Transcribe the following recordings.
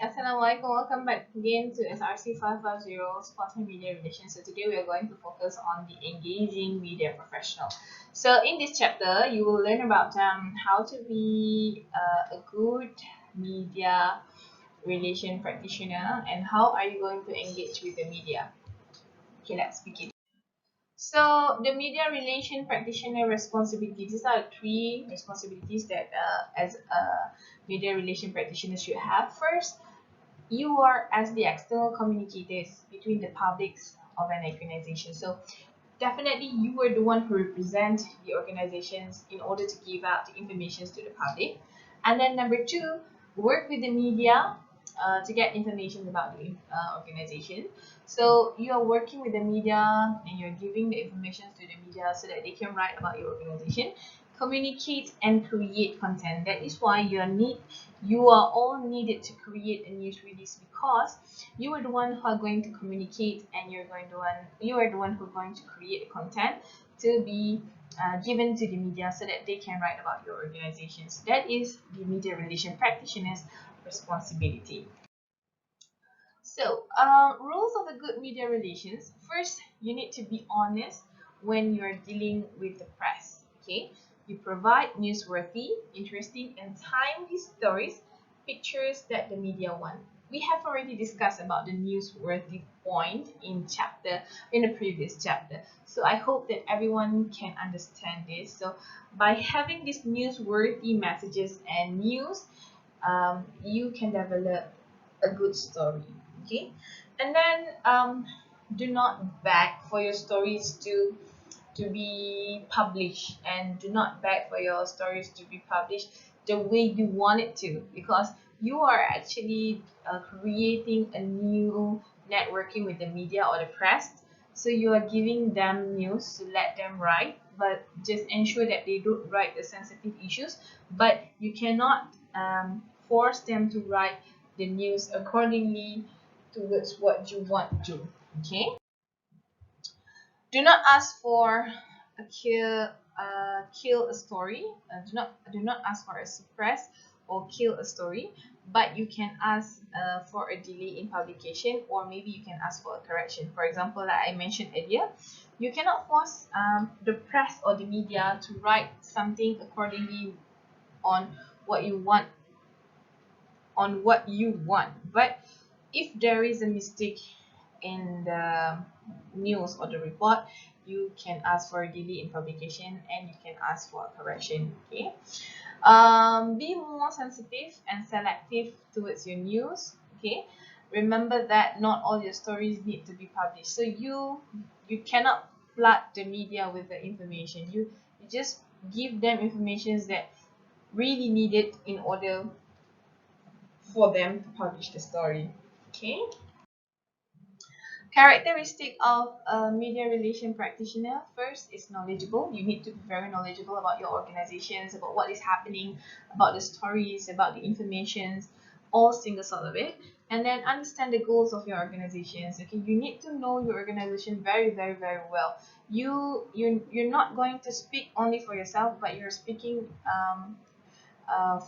Assalamualaikum. Welcome back again to SRC 550 Sports and Media Relations. So today we are going to focus on the engaging media professional. So in this chapter, you will learn about how to be a good media relation practitioner and how are you going to engage with the media. Okay, let's begin. So the media relation practitioner responsibilities, these are three responsibilities that as a media relation practitioner should have. First, you are as the external communicators between the publics of an organization. So definitely you are the one who represent the organizations in order to give out the information to the public. And then number two, work with the media to get information about the organization. So you are working with the media and you're giving the information to the media so that they can write about your organization, communicate and create content. That is why you are all needed to create a news release, because you are the one who are going to communicate and you are the one who are going to create content to be given to the media so that they can write about your organizations. That is the media relation practitioner's responsibility. So, rules of a good media relations. First, you need to be honest when you're dealing with the press. Okay, you provide newsworthy, interesting, and timely stories, pictures that the media want. We have already discussed about the newsworthy point in the previous chapter. So I hope that everyone can understand this. So by having these newsworthy messages and news, you can develop a good story. Okay, and then do not beg for your stories to be published, and do not beg for your stories to be published the way you want it to, because you are actually creating a new networking with the media or the press. So you are giving them news to let them write, but just ensure that they don't write the sensitive issues. But you cannot force them to write the news accordingly towards what you want to. Okay, do not ask for a kill a story. Do not ask for a suppress or kill a story, but you can ask for a delay in publication, or maybe you can ask for a correction. For example, like I mentioned earlier, you cannot force the press or the media to write something accordingly on what you want but if there is a mistake in the news or the report, you can ask for a delay in publication and you can ask for a correction. Okay, be more sensitive and selective towards your news. Okay, remember that not all your stories need to be published, so you cannot flood the media with the information. You just give them information that really needed in order for them to publish the story. Okay. Characteristic of a media relation practitioner. First is knowledgeable. You need to be very knowledgeable about your organizations, about what is happening, about the stories, about the informations, all single sort of it. And then understand the goals of your organizations. Okay, you need to know your organization very, very, very well. You're not going to speak only for yourself, but you're speaking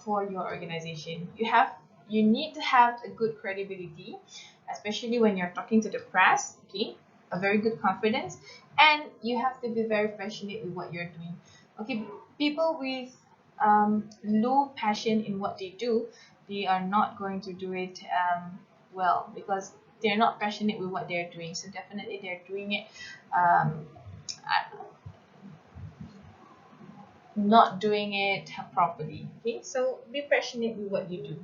for your organization. You need to have a good credibility, especially when you're talking to the press. Okay, a very good confidence, and you have to be very passionate with what you're doing. Okay, people with low passion in what they do, they are not going to do it well, because they're not passionate with what they're doing. So definitely they're doing it um, not doing it properly. Okay, so be passionate with what you do.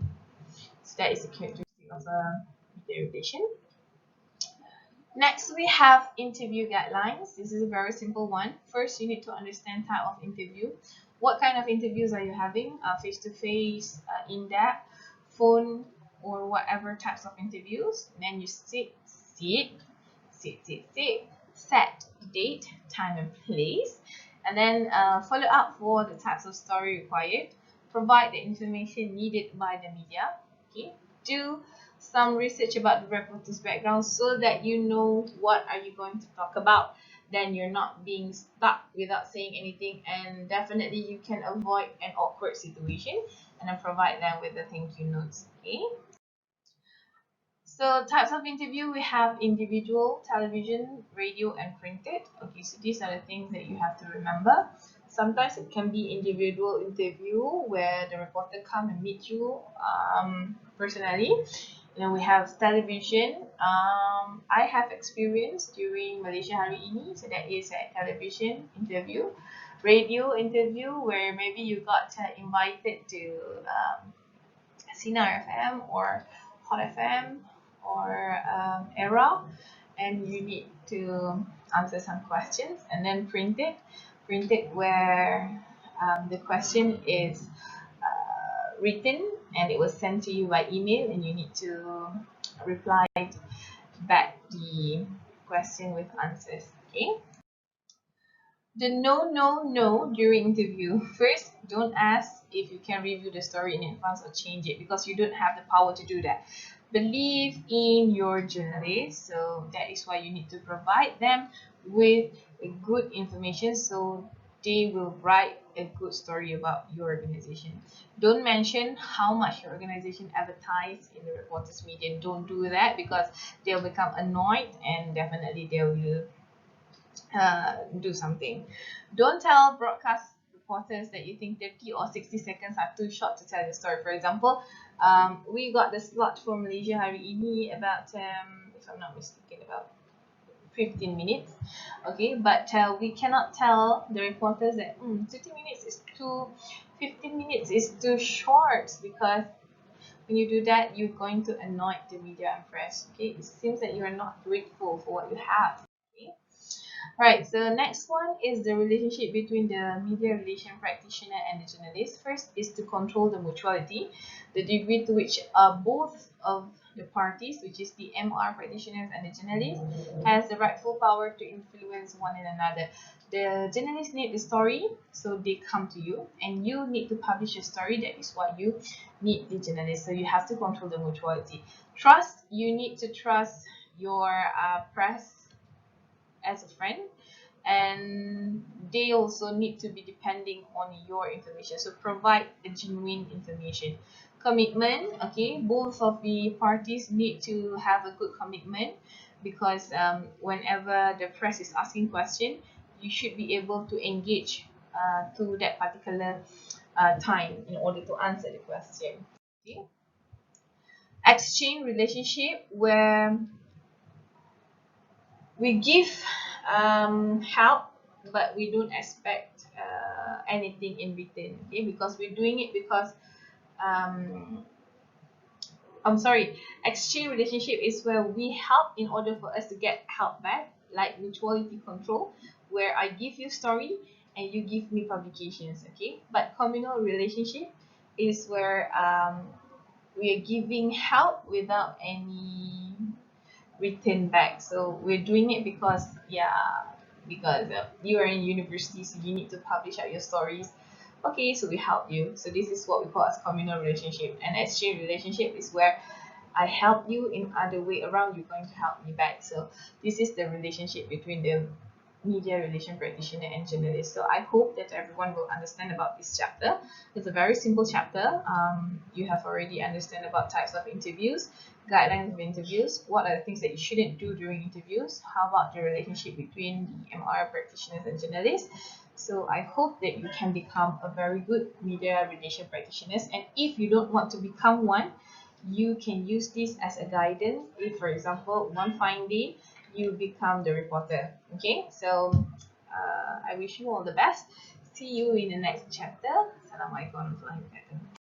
So that is a characteristic of a media relation. Next, we have interview guidelines. This is a very simple one. First, you need to understand type of interview. What kind of interviews are you having? Face-to-face, in-depth, phone, or whatever types of interviews. And then you set the date, time, and place. And then follow up for the types of story required. Provide the information needed by the media. Okay. Do some research about the reporter's background so that you know what are you going to talk about. Then you're not being stuck without saying anything, and definitely you can avoid an awkward situation, and then provide them with the thank you notes. Okay. So types of interview, we have individual, television, radio, and printed. Okay, so these are the things that you have to remember. Sometimes it can be individual interview where the reporter come and meet you personally. Then we have television. I have experience during Malaysia Hari Ini, so that is a television interview. Radio interview where maybe you got invited to Sinar FM or Hot FM or Era, and you need to answer some questions. And then printed where the question is written and it was sent to you by email, and you need to reply back the question with answers. Okay. The no during interview. First, don't ask if you can review the story in advance or change it, because you don't have the power to do that. Believe in your journalist, so that is why you need to provide them with a good information so they will write a good story about your organization. Don't mention how much your organization advertised in the reporters media. Don't do that, because they'll become annoyed and definitely they will do something. Don't tell broadcast reporters that you think 30 or 60 seconds are too short to tell your story. For example, we got the slot for Malaysia Hari Ini about, if I'm not mistaken, about 15 minutes. Okay, but we cannot tell the reporters that 30 minutes is too, 15 minutes is too short, because when you do that, you're going to annoy the media and press. Okay, it seems that you are not grateful for what you have. Okay. Right, so next one is the relationship between the media relation practitioner and the journalist. First is to control the mutuality, the degree to which both of the parties, which is the MR practitioners and the journalist, has the rightful power to influence one another. The journalists need the story, so they come to you, and you need to publish a story. That is why you need the journalist. So you have to control the mutuality. Trust, you need to trust your press as a friend, and they also need to be depending on your information, so provide the genuine information. Commitment, okay, both of the parties need to have a good commitment, because whenever the press is asking question, you should be able to engage to that particular time in order to answer the question. Okay. Exchange relationship, where we give help, but we don't expect anything in return. Okay, because we're doing it because I'm sorry, exchange relationship is where we help in order for us to get help back, like mutuality control, where I give you story and you give me publications. Okay, but communal relationship is where we are giving help without any return back. So we're doing it because you are in university, so you need to publish out your stories. Okay, so we help you. So this is what we call as communal relationship. And exchange relationship is where I help you in other way around, you're going to help me back. So this is the relationship between the media relation practitioner and journalist. So I hope that everyone will understand about this chapter. It's a very simple chapter. You have already understand about types of interviews, guidelines of interviews, what are the things that you shouldn't do during interviews, how about the relationship between the MR practitioners and journalists. So I hope that you can become a very good media relation practitioners, and if you don't want to become one, you can use this as a guidance. If, for example, one fine day you become the reporter. Okay, so I wish you all the best. See you in the next chapter. Assalamualaikum warahmatullahi wabarakatuh.